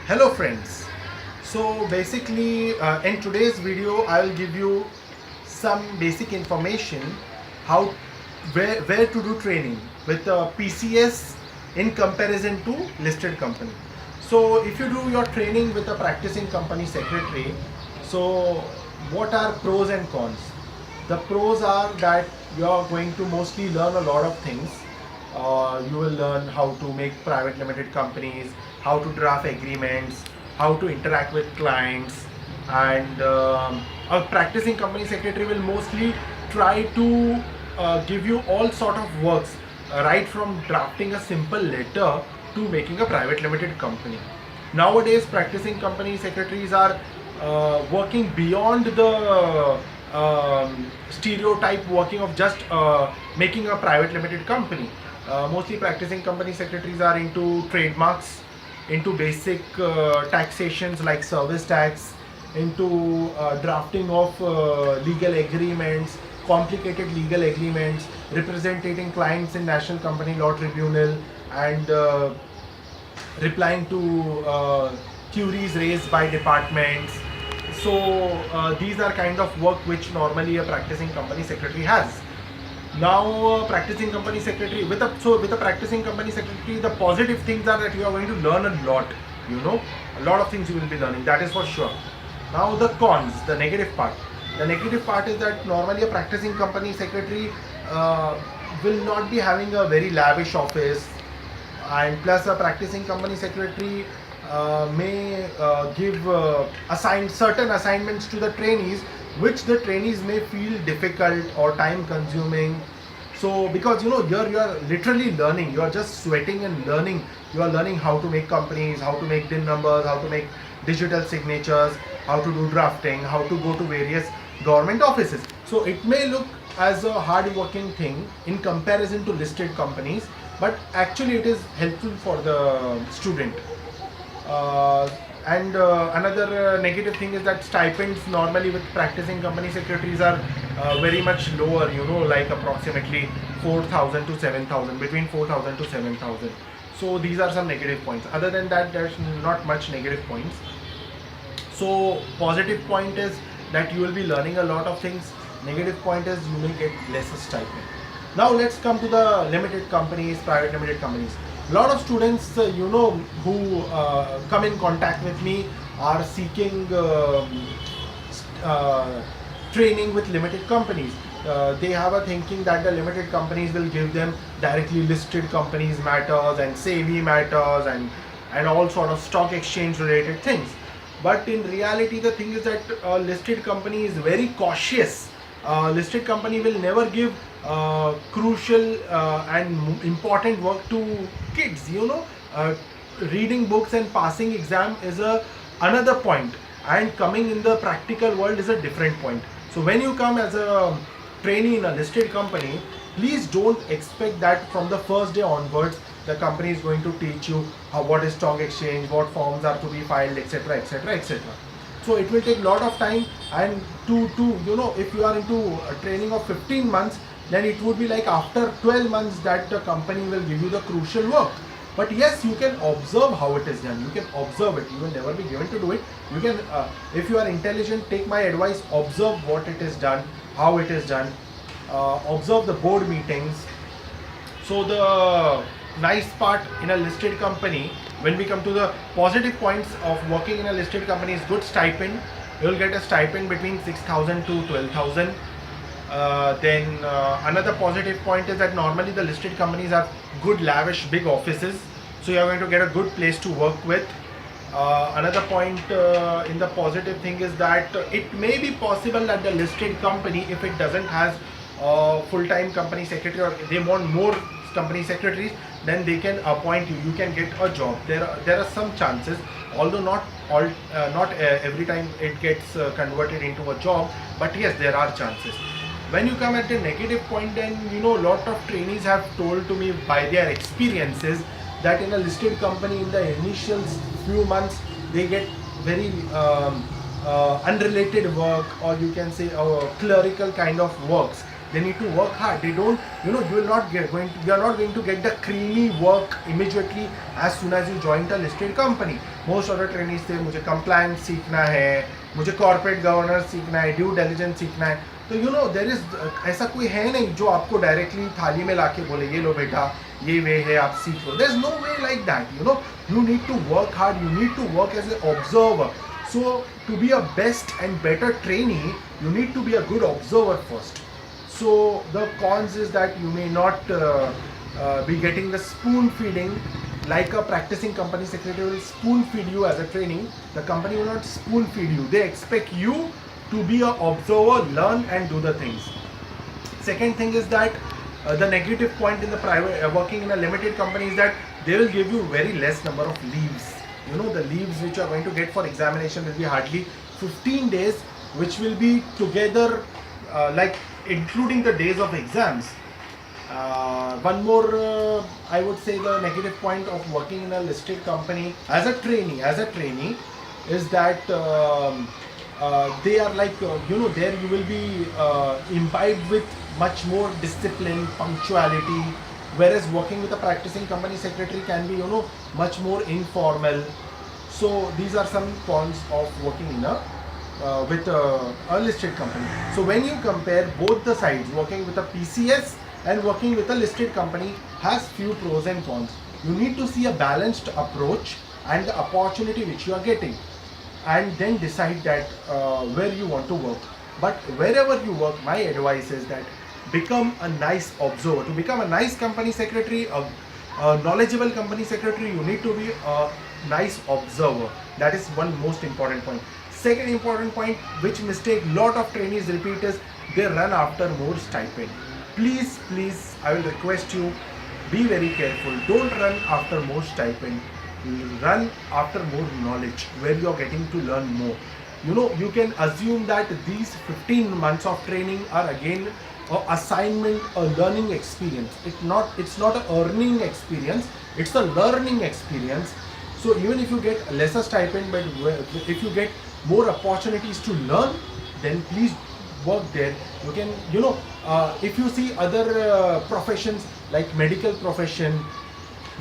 Hello friends. So basically in today's video I'll give you some basic information how where to do training with PCS in comparison to listed company. So if you do your training with a practicing company secretary, so what are pros and cons? The pros are that you're going to mostly learn a lot of things. You will learn how to make private limited companies, how to draft agreements, how to interact with clients, and a practicing company secretary will mostly try to give you all sort of works, right from drafting a simple letter to making a private limited company. Nowadays, practicing company secretaries are working beyond the stereotype working of just making a private limited company. Mostly practicing company secretaries are into trademarks, into basic taxations like service tax, into drafting of legal agreements, complicated legal agreements, representing clients in National Company Law Tribunal, and replying to queries raised by departments. So these are kind of work which normally a practicing company secretary has. Now practicing company secretary with a practicing company secretary, the positive things are that you are going to learn a lot. A lot of things you will be learning, that is for sure. Now the cons, the negative part. The negative part is that normally a practicing company secretary will not be having a very lavish office, and plus a practicing company secretary may give certain assignments to the trainees, which the trainees may feel difficult or time consuming. So because here you are literally learning, you are just sweating and learning. You are learning how to make companies, how to make DIN numbers, how to make digital signatures, how to do drafting, how to go to various government offices. So it may look as a hard working thing in comparison to listed companies, but actually it is helpful for the student. And another negative thing is that stipends normally with practicing company secretaries are very much lower, like approximately 4,000 to 7,000, between 4,000 to 7,000. So these are some negative points. Other than that, there's not much negative points. So positive point is that you will be learning a lot of things. Negative point is you may get lesser stipend. Now let's come to the limited companies, private limited companies. A lot of students, who come in contact with me are seeking training with limited companies. They have a thinking that the limited companies will give them directly listed companies matters and SEBI matters and all sort of stock exchange related things. But in reality, the thing is that listed company is very cautious. Listed company will never give crucial and important work to kids. Reading books and passing exam is another point, and coming in the practical world is a different point. So when you come as a trainee in a listed company, please don't expect that from the first day onwards the company is going to teach you what is stock exchange, what forms are to be filed, etc, etc, etc. So it will take a lot of time, and to if you are into a training of 15 months, then it would be like after 12 months that the company will give you the crucial work. But yes, you can observe how it is done. You can observe it. You will never be given to do it. You can, if you are intelligent, take my advice, observe what it is done, how it is done, observe the board meetings. So the nice part in a listed company, when we come to the positive points of working in a listed company, is good stipend. You will get a stipend between 6,000 to 12,000. Then another positive point is that normally the listed companies have good lavish big offices, so you are going to get a good place to work with. Another point in the positive thing is that it may be possible that the listed company, if it doesn't has full-time company secretary, or they want more company secretaries, then they can appoint you. You can get a job. There are some chances, although not every time it gets converted into a job, but yes, there are chances. When you come at the negative point, then a lot of trainees have told to me by their experiences that in a listed company, in the initial few months, they get very unrelated work, or you can say clerical kind of works. They need to work hard. They don't, you know, you are not going to get the creamy work immediately as soon as you join the listed company. Most of the trainees say मुझे compliance सीखना है, मुझे corporate governance सीखना है, due diligence सीखना है. तो you know there is ऐसा कोई है नहीं जो आपको directly थाली में लाके बोले ये लो बेटा ये वे है आप सीख लो. There's no way like that. You know, you need to work hard. You need to work as an observer. So to be a best and better trainee, you need to be a good observer first. So the cons is that you may not be getting the spoon feeding like a practicing company secretary will spoon feed you as a trainee. The company will not spoon feed you. They expect you to be an observer, learn and do the things. Second thing is that the negative point in the private working in a limited company is that they will give you very less number of leaves. You know, the leaves which you are going to get for examination will be hardly 15 days, which will be together like including the days of exams. One more I would say the negative point of working in a listed company as a trainee is that they are like you know, there you will be imbibed with much more discipline, punctuality, whereas working with a practicing company secretary can be, you know, much more informal. So these are some cons of working in a with a listed company. So when you compare both the sides, working with a PCS and working with a listed company has few pros and cons. You need to see a balanced approach and the opportunity which you are getting, and then decide that where you want to work. But wherever you work, my advice is that become a nice observer. To become a nice company secretary, a knowledgeable company secretary, you need to be a nice observer. That is one most important point. Second important point, which mistake lot of trainees repeat, is they run after more stipend. Please, I will request you, be very careful. Don't run after more stipend. Run after more knowledge, where you are getting to learn more. You know, you can assume that these 15 months of training are again a assignment, a learning experience. It's not an earning experience, it's a learning experience. So even if you get lesser stipend, but if you get more opportunities to learn, then please work there. You can, you know, if you see other professions like medical profession,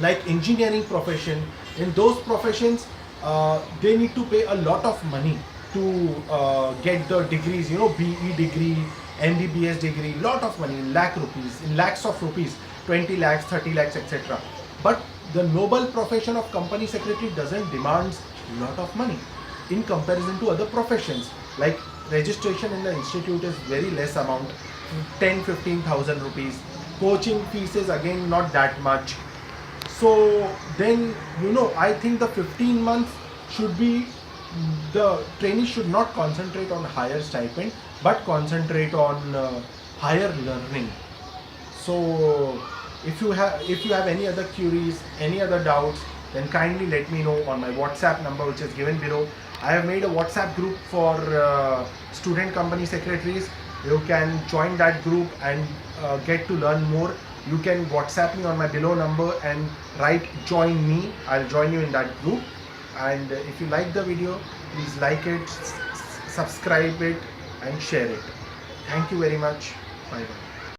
like engineering profession, in those professions they need to pay a lot of money to get the degrees, you know, BE degree, MBBS degree, lot of money, in lakhs of rupees, 20 lakhs, 30 lakhs, etc. But the noble profession of company secretary doesn't demand a lot of money in comparison to other professions. Like registration in the institute is very less amount, 10-15,000 rupees. Coaching fees is again not that much. So then, you know, I think the 15 months should be, the trainee should not concentrate on higher stipend, but concentrate on higher learning. So if you have any other queries, any other doubts, then kindly let me know on my WhatsApp number, which is given below. I have made a WhatsApp group for student company secretaries. You can join that group and get to learn more. You can WhatsApp me on my below number and write join me. I'll join you in that group. And if you like the video, please like it, subscribe it and share it. Thank you very much. Bye bye.